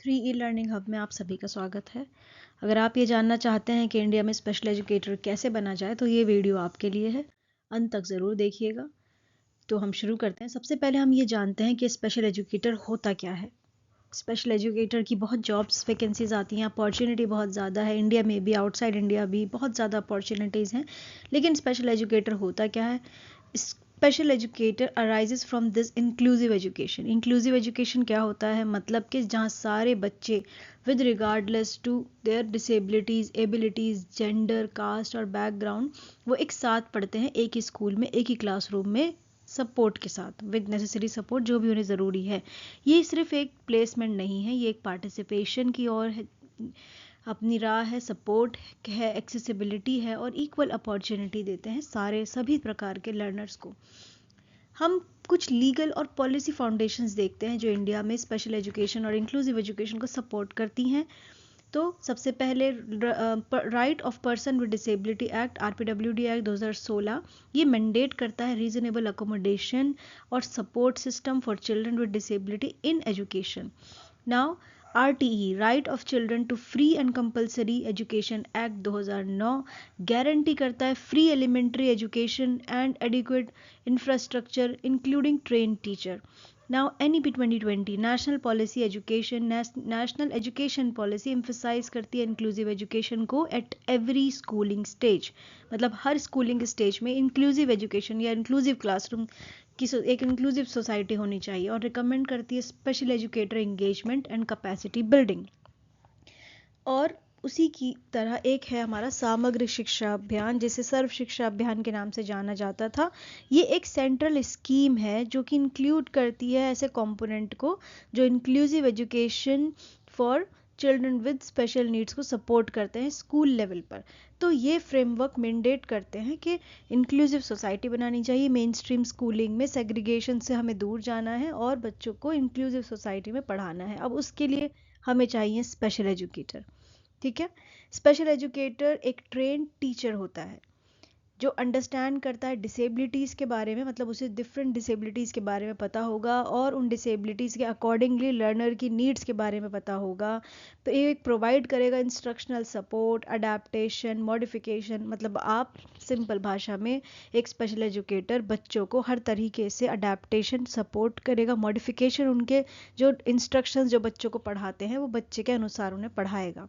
3 e learning hub में आप सभी का स्वागत है। अगर आप ये जानना चाहते हैं कि इंडिया में स्पेशल एजुकेटर कैसे बना जाए तो ये वीडियो आपके लिए है, अंत तक ज़रूर देखिएगा। तो हम शुरू करते हैं। सबसे पहले हम ये जानते हैं कि स्पेशल एजुकेटर होता क्या है। स्पेशल एजुकेटर की बहुत जॉब्स वैकेंसीज आती हैं, अपॉर्चुनिटी बहुत ज़्यादा है, इंडिया में भी आउटसाइड इंडिया भी बहुत ज़्यादा अपॉर्चुनिटीज़ हैं। लेकिन स्पेशल एजुकेटर होता क्या है? Special educator arises from this inclusive education. Inclusive education क्या होता है? मतलब कि जहाँ सारे बच्चे with regardless to their disabilities, abilities, gender, caste और बैकग्राउंड वो एक साथ पढ़ते हैं, एक ही स्कूल में, एक ही क्लासरूम में, सपोर्ट के साथ, विद नेसेसरी सपोर्ट जो भी उन्हें ज़रूरी है। ये सिर्फ एक प्लेसमेंट नहीं है, ये एक पार्टिसिपेशन की ओर है, अपनी राह है, सपोर्ट है, एक्सेसिबिलिटी है और इक्वल अपॉर्चुनिटी देते हैं सारे सभी प्रकार के लर्नर्स को। हम कुछ लीगल और पॉलिसी फाउंडेशंस देखते हैं जो इंडिया में स्पेशल एजुकेशन और इंक्लूसिव एजुकेशन को सपोर्ट करती हैं। तो सबसे पहले right of person with disability act, RPWD act 2016, ये मैंडेट करता है रीजनेबल अकोमोडेशन और support system for children with disability in education. Now RTE, right of children to free and compulsory education act 2009 guarantee करता है free elementary education and adequate infrastructure including train teacher. Now NEP 2020, national policy education, national education policy emphasise करती है inclusive education को at every schooling stage. मतलब हर schooling stage में inclusive education या inclusive classroom की एक इंक्लूसिव सोसाइटी होनी चाहिए और रिकमेंड करती है special educator engagement and capacity building. और उसी की तरह एक है हमारा समग्र शिक्षा अभियान, जिसे सर्व शिक्षा अभियान के नाम से जाना जाता था। ये एक सेंट्रल स्कीम है जो कि इंक्लूड करती है ऐसे कंपोनेंट को जो inclusive education for children with special needs को सपोर्ट करते हैं स्कूल लेवल पर। तो ये फ्रेमवर्क मैंडेट करते हैं कि इंक्लूसिव सोसाइटी बनानी चाहिए, मेन स्ट्रीम स्कूलिंग में सेग्रीगेशन से हमें दूर जाना है और बच्चों को इंक्लूसिव सोसाइटी में पढ़ाना है। अब उसके लिए हमें चाहिए स्पेशल एजुकेटर। ठीक है, स्पेशल एजुकेटर एक ट्रेन टीचर होता है जो अंडरस्टैंड करता है डिसेबिलिटीज़ के बारे में, मतलब उसे डिफरेंट डिसेबिलिटीज़ के बारे में पता होगा और उन डिसेबिलिटीज़ के अकॉर्डिंगली लर्नर की नीड्स के बारे में पता होगा। तो ये एक प्रोवाइड करेगा इंस्ट्रक्शनल सपोर्ट, अडेप्टेशन, मॉडिफिकेशन। मतलब आप सिंपल भाषा में एक स्पेशल एजुकेटर बच्चों को हर तरीके से अडेप्टेशन सपोर्ट करेगा, मॉडिफिकेशन, उनके जो इंस्ट्रक्शंस जो बच्चों को पढ़ाते हैं वो बच्चे के अनुसार उन्हें पढ़ाएगा।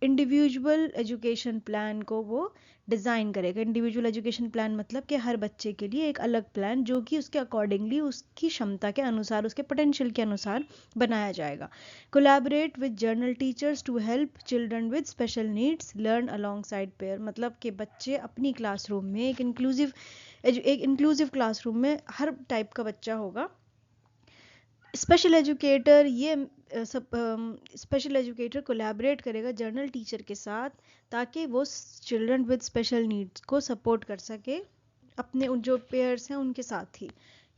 इंडिविजुअल एजुकेशन प्लान को वो डिज़ाइन करेगा। इंडिविजुअल एजुकेशन प्लान मतलब कि हर बच्चे के लिए एक अलग प्लान जो कि उसके अकॉर्डिंगली, उसकी क्षमता के अनुसार, उसके पोटेंशियल के अनुसार बनाया जाएगा। Collaborate with general teachers to help children with special needs learn alongside peer. मतलब कि बच्चे अपनी क्लासरूम में एक इंक्लूसिव क्लासरूम में हर टाइप का बच्चा होगा। Special educator special educator collaborate करेगा जर्नल टीचर के साथ ताकि वो चिल्ड्रन विद स्पेशल नीड्स को सपोर्ट कर सके अपने उन जो पेयर्स हैं उनके साथ ही।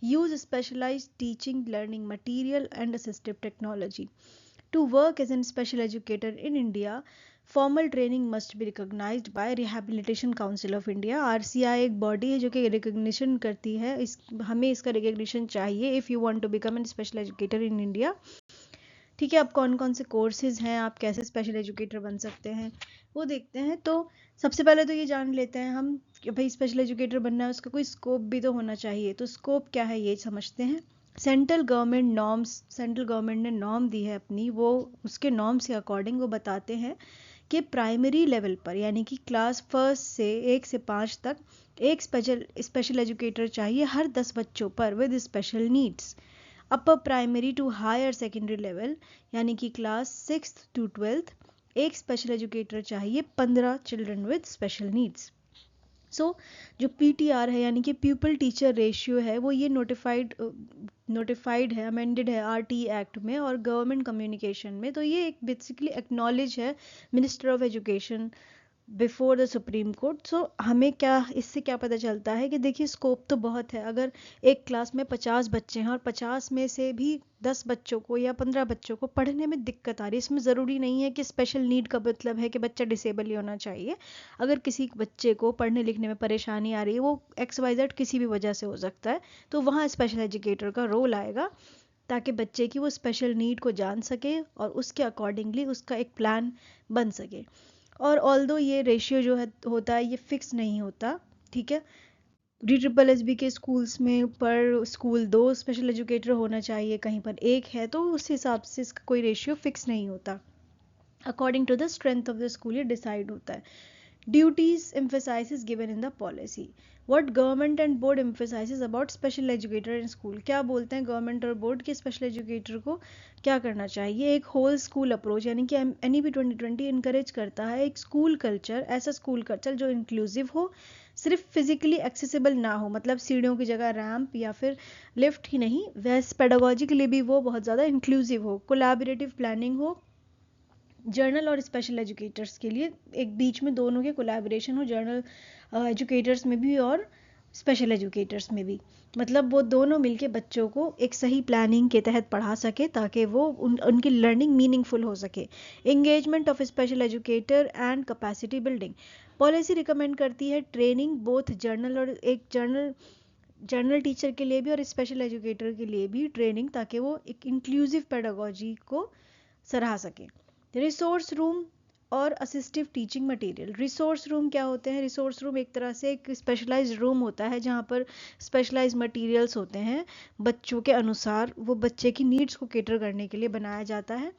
Use specialised teaching, learning material and assistive technology to work as an special educator in India. Formal training must be recognised by rehabilitation council of India. RCI एक बॉडी है जो कि रिकॉग्निशन करती है, हमें इसका रिकॉग्निशन चाहिए if you want to become an special educator in India. ठीक है, अब कौन कौन से कोर्सेज हैं, आप कैसे स्पेशल एजुकेटर बन सकते हैं वो देखते हैं। तो सबसे पहले तो ये जान लेते हैं हम कि भाई स्पेशल एजुकेटर बनना है उसका कोई स्कोप भी तो होना चाहिए। तो स्कोप क्या है ये समझते हैं। सेंट्रल गवर्नमेंट ने नॉर्म दी है अपनी, वो उसके नॉर्म्स के अकॉर्डिंग वो बताते हैं कि प्राइमरी लेवल पर यानी कि क्लास 1 से 1 से 5 तक एक स्पेशल एजुकेटर चाहिए हर 10 बच्चों पर with special needs. Upper primary to higher secondary level यानी कि क्लास 6 टू 12 एक स्पेशल एजुकेटर चाहिए 15 चिल्ड्रन विद स्पेशल नीड्स। सो जो PTR है यानी कि पीपल टीचर रेशियो है वो ये नोटिफाइड है, अमेंडेड है RTE एक्ट में और गवर्नमेंट कम्युनिकेशन में। तो ये एक बेसिकली एक्नॉलेज है minister of education before the supreme court. So हमें क्या इससे क्या पता चलता है कि देखिए स्कोप तो बहुत है। अगर एक क्लास में 50 बच्चे हैं और 50 में से भी 10 बच्चों को या 15 बच्चों को पढ़ने में दिक्कत आ रही है, इसमें ज़रूरी नहीं है कि स्पेशल नीड का मतलब है कि बच्चा डिसेबल ही होना चाहिए। अगर किसी बच्चे को पढ़ने लिखने में परेशानी आ रही है, वो XYZ किसी भी वजह से हो सकता है, तो वहाँ स्पेशल एजुकेटर का रोल आएगा। ताकि बच्चे की वो स्पेशल नीड को जान सके और उसके अकॉर्डिंगली उसका एक प्लान बन सके। और ऑल्दो ये रेशियो जो है होता है ये फिक्स नहीं होता, ठीक है। DSSB के स्कूल्स में पर स्कूल 2 स्पेशल एजुकेटर होना चाहिए, कहीं पर 1 है, तो उस हिसाब से इसका कोई रेशियो फिक्स नहीं होता। According to the strength of the school ये डिसाइड होता है। Duties emphasizes given in the policy. What government and board emphasizes about special educator in school? क्या बोलते हैं गवर्नमेंट और बोर्ड के स्पेशल एजुकेटर को क्या करना चाहिए? एक होल स्कूल अप्रोच यानी कि NEP 2020 इनकरेज करता है एक स्कूल कल्चर, ऐसा स्कूल कल्चर जो इंक्लूसिव हो, सिर्फ फिजिकली एक्सेसिबल ना हो, मतलब सीढ़ियों की जगह रैंप या फिर लिफ्ट ही नहीं, वैसे पेडागोजिकली भी वो बहुत ज़्यादा इंक्लूसिव हो, कोलैबोरेटिव प्लानिंग हो जर्नल और स्पेशल एजुकेटर्स के लिए, एक बीच में दोनों के कोलैबोरेशन हो, जर्नल एजुकेटर्स में भी और स्पेशल एजुकेटर्स में भी, मतलब वो दोनों मिलके बच्चों को एक सही प्लानिंग के तहत पढ़ा सके ताकि वो उनकी लर्निंग मीनिंगफुल हो सके। Engagement of special educator and capacity building. Policy recommend करती है ट्रेनिंग बोथ जर्नल और एक जर्नल टीचर के लिए भी और स्पेशल एजुकेटर के लिए भी ट्रेनिंग, ताकि वो एक इंक्लूसिव पेडागोजी को सराह सके। रिसोर्स रूम और assistive teaching material. Resource room क्या होते हैं? रिसोर्स रूम एक तरह से एक स्पेशलाइज्ड रूम होता है जहाँ पर स्पेशलाइज्ड मटेरियल्स होते हैं, बच्चों के अनुसार वो बच्चे की नीड्स को कैटर करने के लिए बनाया जाता है।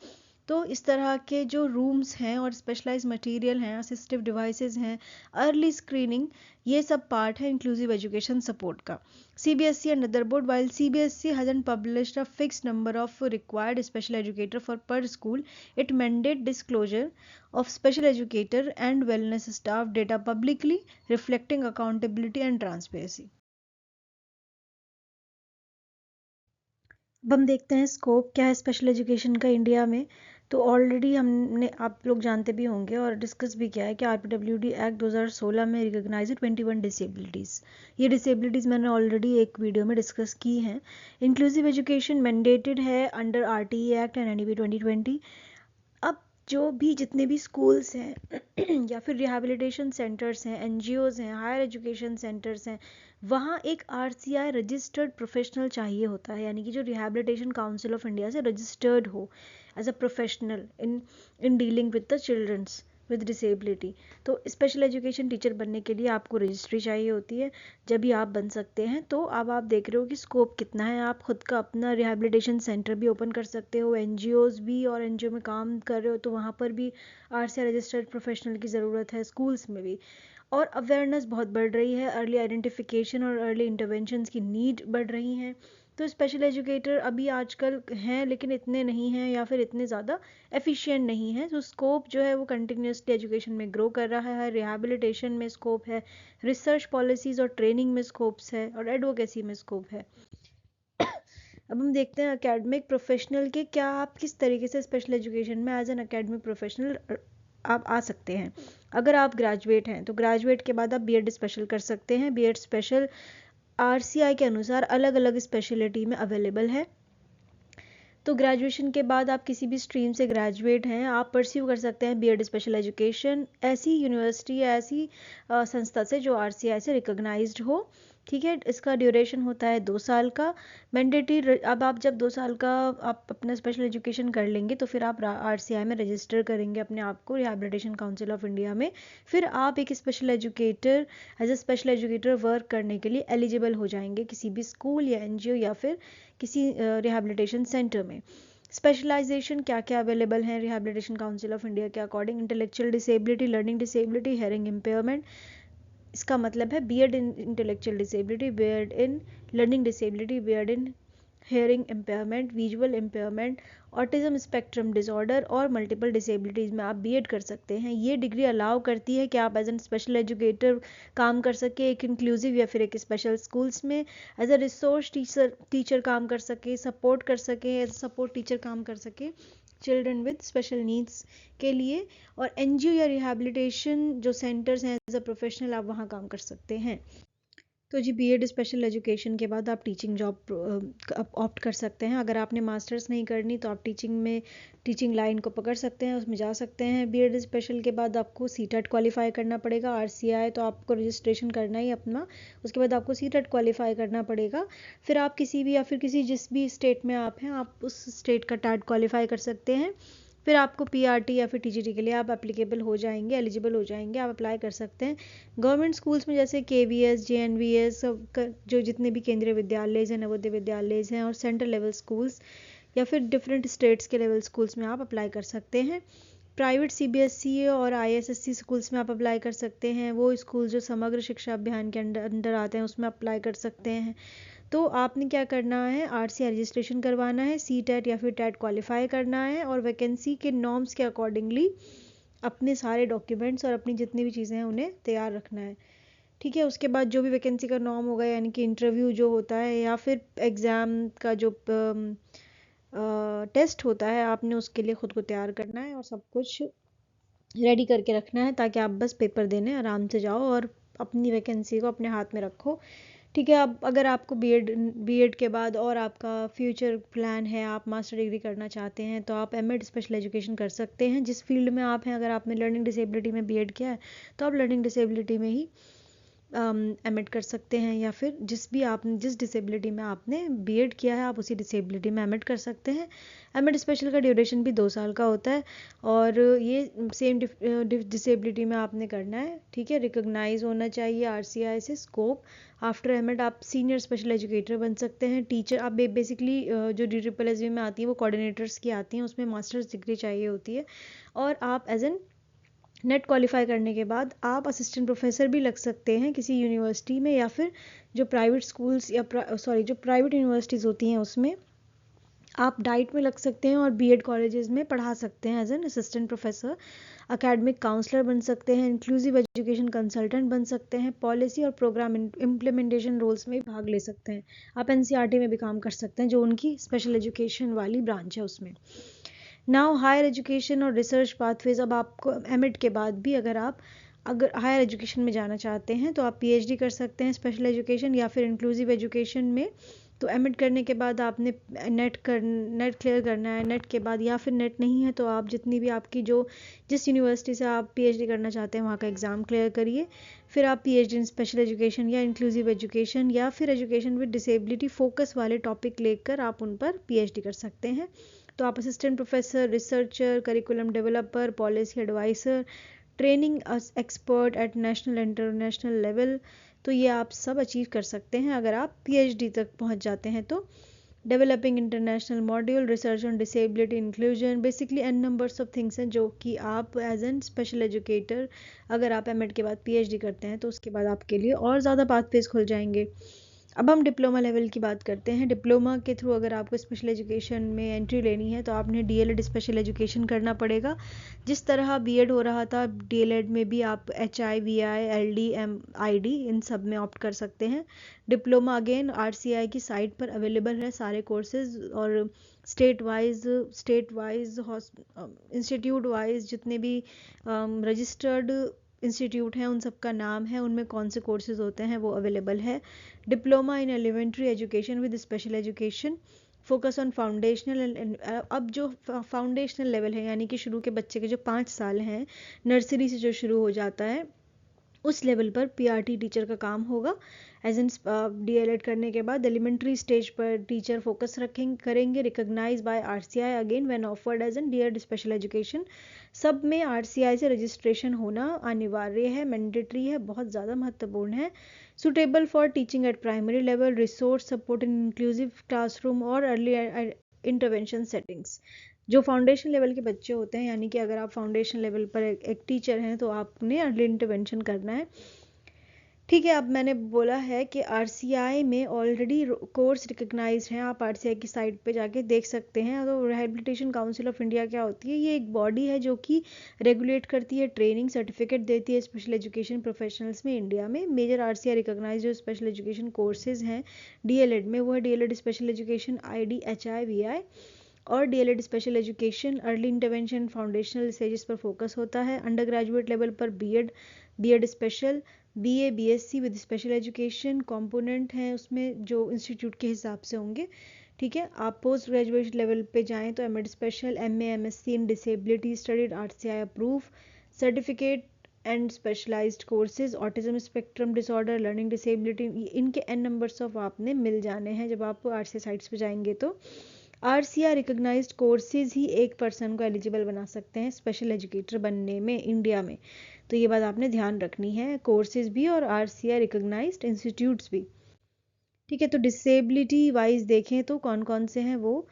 तो इस तरह के जो रूम्स हैं और स्पेशलाइज्ड मटेरियल हैं, असिस्टिव डिवाइसेस हैं, अर्ली स्क्रीनिंग, ये सब पार्ट है इंक्लूसिव एजुकेशन सपोर्ट का। CBSE and other board. While CBSE hasn't published a fixed number of required special educator for per school, it mandates disclosure of special educator and wellness staff data publicly, reflecting accountability and transparency. अब हम देखते हैं scope क्या है special education का India में। तो already हमने, आप लोग जानते भी होंगे और डिस्कस भी किया है कि RPWD एक्ट 2016 में रिकॉग्नाइज 21 डिसेबिलिटीज़। ये डिसेबिलिटीज़ मैंने ऑलरेडी एक वीडियो में डिस्कस की हैं। इंक्लूसिव एजुकेशन मैंडेटेड है under RTE act and NEP 2020। अब जो भी जितने भी स्कूल्स हैं या फिर रिहैबिलिटेशन सेंटर्स हैं, NGOs हैं, हायर एजुकेशन सेंटर्स हैं, वहाँ एक RCI रजिस्टर्ड प्रोफेशनल चाहिए होता है, यानी कि जो रिहैबिलिटेशन काउंसिल ऑफ इंडिया से रजिस्टर्ड हो as a professional in dealing with the childrens with disability. तो स्पेशल एजुकेशन टीचर बनने के लिए आपको रजिस्ट्री चाहिए होती है, जब भी आप बन सकते हैं। तो अब आप देख रहे हो कि स्कोप कितना है, आप खुद का अपना रिहैबिलिटेशन सेंटर भी ओपन कर सकते हो, NGOs भी, और NGO में काम कर रहे हो तो वहाँ पर भी RCI रजिस्टर्ड प्रोफेशनल की ज़रूरत है, स्कूल्स में भी। और अवेयरनेस बहुत बढ़ रही है, अर्ली आइडेंटिफिकेशन और अर्ली इंटरवेंशंस की नीड बढ़ रही हैं। तो स्पेशल एजुकेटर अभी आजकल हैं लेकिन इतने नहीं हैं या फिर इतने ज़्यादा एफिशिएंट नहीं है। तो स्कोप जो है वो कंटिन्यूसली एजुकेशन में ग्रो कर रहा है, रिहैबिलिटेशन में स्कोप है, रिसर्च पॉलिसीज़ और ट्रेनिंग में स्कोप्स है, और एडवोकेसी में स्कोप है। अब हम देखते हैं एकेडमिक प्रोफेशनल के, क्या आप किस तरीके से स्पेशल एजुकेशन में एज एन एकेडमिक प्रोफेशनल आप आ सकते हैं। अगर आप ग्रेजुएट हैं तो ग्रेजुएट के बाद आप B.Ed स्पेशल कर सकते हैं। B.Ed स्पेशल RCI के अनुसार अलग अलग स्पेशलिटी में अवेलेबल है। तो ग्रेजुएशन के बाद आप किसी भी स्ट्रीम से ग्रेजुएट हैं, आप परस्यू कर सकते हैं B.Ed स्पेशल एजुकेशन ऐसी यूनिवर्सिटी या ऐसी संस्था से जो RCI से रिकॉग्नाइज्ड हो, ठीक है। इसका ड्यूरेशन होता है 2 साल का मैंडेटरी। अब आप जब 2 साल का आप अपना स्पेशल एजुकेशन कर लेंगे तो फिर आप RCI में रजिस्टर करेंगे अपने आप को रिहैबिलिटेशन काउंसिल ऑफ इंडिया में, फिर आप एक special educator as a special educator work करने के लिए एलिजिबल हो जाएंगे किसी भी स्कूल या NGO या फिर किसी रिहैबिलिटेशन सेंटर में। स्पेशलाइजेशन क्या क्या अवेलेबल हैं रिहैबिलिटेशन काउंसिल ऑफ इंडिया के according? Intellectual disability, learning disability, hearing impairment, इसका मतलब है B.Ed in intellectual disability, B.Ed in learning disability, B.Ed in hearing impairment, visual impairment, autism spectrum disorder और multiple disabilities में आप B.Ed कर सकते हैं। ये डिग्री अलाउ करती है कि आप एज एन स्पेशल एजुकेटर काम कर सके, एक इंक्लूसिव या फिर एक स्पेशल स्कूल्स में एज अ रिसोर्स टीचर काम कर सके, सपोर्ट कर सके, एज सपोर्ट टीचर काम कर सके चिल्ड्रन विद स्पेशल नीड्स के लिए। और NGO या रिहैबिलिटेशन जो सेंटर्स हैं एज अ प्रोफेशनल आप वहाँ काम कर सकते हैं। तो जी बीएड स्पेशल एजुकेशन के बाद आप टीचिंग जॉब ऑप्ट कर सकते हैं। अगर आपने मास्टर्स नहीं करनी तो आप टीचिंग लाइन को पकड़ सकते हैं, उसमें जा सकते हैं। बीएड स्पेशल के बाद आपको सीटेट क्वालिफाई करना पड़ेगा। आरसीआई तो आपको रजिस्ट्रेशन करना ही अपना, उसके बाद आपको सीटेट क्वालिफाई करना पड़ेगा। फिर आप किसी भी जिस भी स्टेट में आप हैं, आप उस स्टेट का टैट क्वालिफाई कर सकते हैं। फिर आपको पीआरटी या फिर टीजीटी के लिए आप एप्लीकेबल हो जाएंगे, एलिजिबल हो जाएंगे, आप अप्लाई कर सकते हैं। गवर्नमेंट स्कूल्स में जैसे केवीएस, जेएनवीएस, जो जितने भी केंद्रीय विद्यालय हैं, नवोदय विद्यालय हैं और सेंट्रल लेवल स्कूल्स या फिर डिफरेंट स्टेट्स के लेवल स्कूल्स में आप अप्लाई कर सकते हैं। प्राइवेट सीबीएसई और आईएसएससी स्कूल्स में आप अप्लाई कर सकते हैं। वो स्कूल जो समग्र शिक्षा अभियान के अंडर आते हैं उसमें अप्लाई कर सकते हैं। तो आपने क्या करना है, आरसीआई रजिस्ट्रेशन करवाना है, सीटेट या फिर टेट क्वालिफाई करना है और वैकेंसी के नॉर्म्स के अकॉर्डिंगली अपने सारे डॉक्यूमेंट्स और अपनी जितनी भी चीज़ें हैं उन्हें तैयार रखना है। ठीक है, उसके बाद जो भी वैकेंसी का नॉर्म होगा, यानी कि इंटरव्यू जो होता है या फिर एग्ज़ाम का जो टेस्ट होता है, आपने उसके लिए ख़ुद को तैयार करना है और सब कुछ रेडी करके रखना है ताकि आप बस पेपर देने आराम से जाओ और अपनी वैकेंसी को अपने हाथ में रखो। ठीक है, अब अगर आपको बीएड के बाद और आपका फ्यूचर प्लान है, आप मास्टर डिग्री करना चाहते हैं, तो आप एमएड स्पेशल एजुकेशन कर सकते हैं जिस फील्ड में आप हैं। अगर आपने लर्निंग डिसेबिलिटी में बीएड किया है तो आप लर्निंग डिसेबिलिटी में ही एमएड कर सकते हैं, या फिर जिस डिसेबिलिटी में आपने बीएड किया है आप उसी डिसेबिलिटी में एमएड कर सकते हैं। एमएड स्पेशल का ड्यूरेशन भी 2 साल का होता है और ये सेम डिसेबिलिटी में आपने करना है। ठीक है, रिकॉग्नाइज होना चाहिए आरसीआई से स्कोप। आफ्टर एमएड आप सीनियर स्पेशल एजुकेटर बन सकते हैं, टीचर। आप बेसिकली जो DSSB में आती है वो कोऑर्डिनेटर्स की आती हैं, उसमें मास्टर्स डिग्री चाहिए होती है। और आप एज एन नेट क्वालिफाई करने के बाद आप असिस्टेंट प्रोफेसर भी लग सकते हैं किसी यूनिवर्सिटी में, या फिर जो प्राइवेट स्कूल्स या जो प्राइवेट यूनिवर्सिटीज़ होती हैं उसमें आप डाइट में लग सकते हैं और बीएड कॉलेजेस में पढ़ा सकते हैं as an assistant professor. Academic counsellor बन सकते हैं, इंक्लूसिव एजुकेशन कंसल्टेंट बन सकते हैं, पॉलिसी और प्रोग्राम इम्प्लीमेंटेशन रोल्स में भाग ले सकते हैं। आप एनसीईआरटी में भी काम कर सकते हैं जो उनकी स्पेशल एजुकेशन वाली ब्रांच है उसमें। नाउ हायर एजुकेशन और रिसर्च पाथवेज। अब आपको एमएड के बाद भी अगर हायर एजुकेशन में जाना चाहते हैं तो आप पीएचडी कर सकते हैं स्पेशल एजुकेशन या फिर इंक्लूसिव एजुकेशन में। तो एमएड करने के बाद आपने नेट क्लियर करना है। नेट के बाद, या फिर नेट नहीं है तो आप जितनी भी आपकी जिस यूनिवर्सिटी से आप पीएचडी करना चाहते हैं वहाँ का एग्ज़ाम क्लियर करिए। फिर आप पीएचडी इन स्पेशल एजुकेशन या इंक्लूसिव एजुकेशन या फिर एजुकेशन विद डिसेबिलिटी फोकस वाले टॉपिक लेकर आप उन पर पीएचडी कर सकते हैं। तो आप assistant professor, researcher, curriculum developer, policy adviser, training expert at national international level, तो ये आप सब अचीव कर सकते हैं अगर आप पीएचडी तक पहुंच जाते हैं। तो developing international module, research on disability inclusion, basically an numbers of things हैं जो कि आप एज एन स्पेशल एजुकेटर अगर आप एमएड के बाद पीएचडी करते हैं तो उसके बाद आपके लिए और ज़्यादा पाथवेज खुल जाएंगे। अब हम डिप्लोमा लेवल की बात करते हैं। डिप्लोमा के थ्रू अगर आपको स्पेशल एजुकेशन में एंट्री लेनी है तो आपने डीएलएड स्पेशल एजुकेशन करना पड़ेगा। जिस तरह बीएड हो रहा था, डीएलएड में भी आप एचआई, वीआई, एलडी, एमआईडी इन सब में ऑप्ट कर सकते हैं। डिप्लोमा अगेन आरसीआई की साइट पर अवेलेबल है सारे कोर्सेज, और स्टेट वाइज इंस्टीट्यूट वाइज जितने भी रजिस्टर्ड इंस्टीट्यूट हैं उन सब का नाम है, उनमें कौन से कोर्सेज होते हैं वो अवेलेबल है। Diploma in elementary education with special education, focus on foundational. अब जो फाउंडेशनल लेवल है यानी कि शुरू के बच्चे के जो 5 साल हैं, नर्सरी से जो शुरू हो जाता है उस लेवल पर पीआरटी टीचर का काम होगा। एज एन डीएलएड करने के बाद एलिमेंट्री स्टेज पर टीचर फोकस करेंगे, recognize by RCI again when offered as an DElEd special education. सब में आरसीआई से रजिस्ट्रेशन होना अनिवार्य है, मैंडेटरी है, बहुत ज़्यादा महत्वपूर्ण है। Suitable for teaching eight primary level, resource support in inclusive classroom और अर्ली इंटरवेंशन सेटिंग्स। जो फाउंडेशन लेवल के बच्चे होते हैं, यानी कि अगर आप फाउंडेशन लेवल पर एक टीचर हैं तो आपने अर्ली इंटरवेंशन करना है। ठीक है, अब मैंने बोला है कि आरसीआई में ऑलरेडी कोर्स रिकग्नाइज हैं, आप आरसीआई की साइट पे जाके देख सकते हैं। तो रिहेबिलिटेशन काउंसिल ऑफ इंडिया क्या होती है? ये एक बॉडी है जो कि रेगुलेट करती है, ट्रेनिंग सर्टिफिकेट देती है स्पेशल एजुकेशन प्रोफेशनल्स में इंडिया में। मेजर आरसीआई रिकग्नाइज जो स्पेशल एजुकेशन कोर्सेज हैं डीएलएड में, वो है DElEd special education ID, HI, VI और DElEd special education. Early intervention foundational stages पर फोकस होता है। अंडर ग्रेजुएट लेवल पर BEd special, BA BSc with special education component हैं उसमें जो इंस्टीट्यूट के हिसाब से होंगे। ठीक है, आप पोस्ट ग्रेजुएशन लेवल पे जाएं तो MEd special, MA MSc in disability studied, RCI approve, certificate and specialized courses, autism spectrum disorder, learning disability, इनके n नंबर्स ऑफ आपने मिल जाने हैं जब आप RCI साइट्स पे जाएंगे। तो RCI रिकॉग्नाइज्ड कोर्सेज ही एक पर्सन को एलिजिबल बना सकते हैं स्पेशल एजुकेटर बनने में इंडिया में। तो ये बात आपने ध्यान रखनी है, कोर्सेज भी और RCI रिकॉग्नाइज्ड इंस्टीट्यूट्स भी। ठीक है, तो डिसेबिलिटी वाइज देखें तो कौन कौन से हैं वो।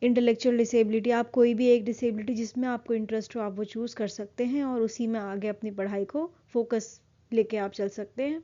इंटेलेक्चुअल डिसेबिलिटी, आप कोई भी एक डिसेबिलिटी जिसमें आपको इंटरेस्ट हो आप वो चूज़ कर सकते हैं और उसी में आगे अपनी पढ़ाई को फोकस लेके आप चल सकते हैं।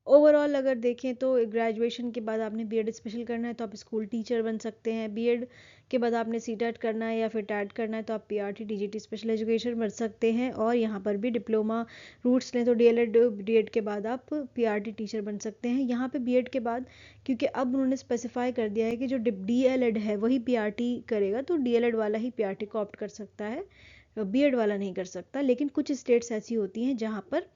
ओवरऑल अगर देखें तो ग्रेजुएशन के बाद आपने बीएड स्पेशल करना है तो आप स्कूल टीचर बन सकते हैं। बीएड के बाद आपने सीटेट करना है या फिर टैट करना है तो आप पीआरटी टीजीटी स्पेशल एजुकेशन बन सकते हैं। और यहाँ पर भी डिप्लोमा रूट्स लें तो डीएलएड बीएड के बाद आप पीआरटी टीचर बन सकते हैं। यहाँ पे बीएड के बाद क्योंकि अब उन्होंने स्पेसिफाई कर दिया है कि जो डीएलएड है वही पीआरटी करेगा, तो डीएलएड वाला ही पीआरटी को ऑप्ट कर सकता है, बीएड वाला नहीं कर सकता। लेकिन कुछ स्टेट्स ऐसी होती हैं जहाँ पर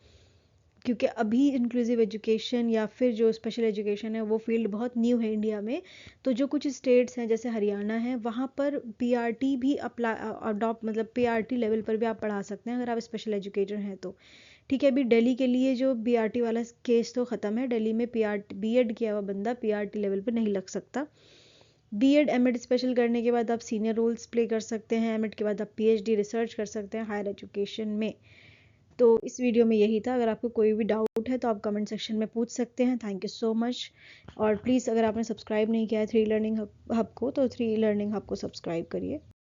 क्योंकि अभी इंक्लूसिव एजुकेशन या फिर जो स्पेशल एजुकेशन है वो फील्ड बहुत न्यू है इंडिया में, तो जो कुछ स्टेट्स हैं जैसे हरियाणा है वहाँ पर पीआरटी भी अडॉप्ट, मतलब पीआरटी लेवल पर भी आप पढ़ा सकते हैं अगर आप स्पेशल एजुकेटर हैं तो। ठीक है, अभी दिल्ली के लिए जो बीआरटी वाला केस तो ख़त्म है, दिल्ली में बीएड किया हुआ बंदा पीआरटी लेवल पर नहीं लग सकता। बीएड एमएड स्पेशल करने के बाद आप सीनियर रोल्स प्ले कर सकते हैं, एमएड के बाद आप पीएचडी रिसर्च कर सकते हैं हायर एजुकेशन में। तो इस वीडियो में यही था। अगर आपको कोई भी डाउट है तो आप कमेंट सेक्शन में पूछ सकते हैं। Thank you so much. और प्लीज़ अगर आपने सब्सक्राइब नहीं किया है थ्री लर्निंग हब को तो थ्री लर्निंग हब को सब्सक्राइब करिए।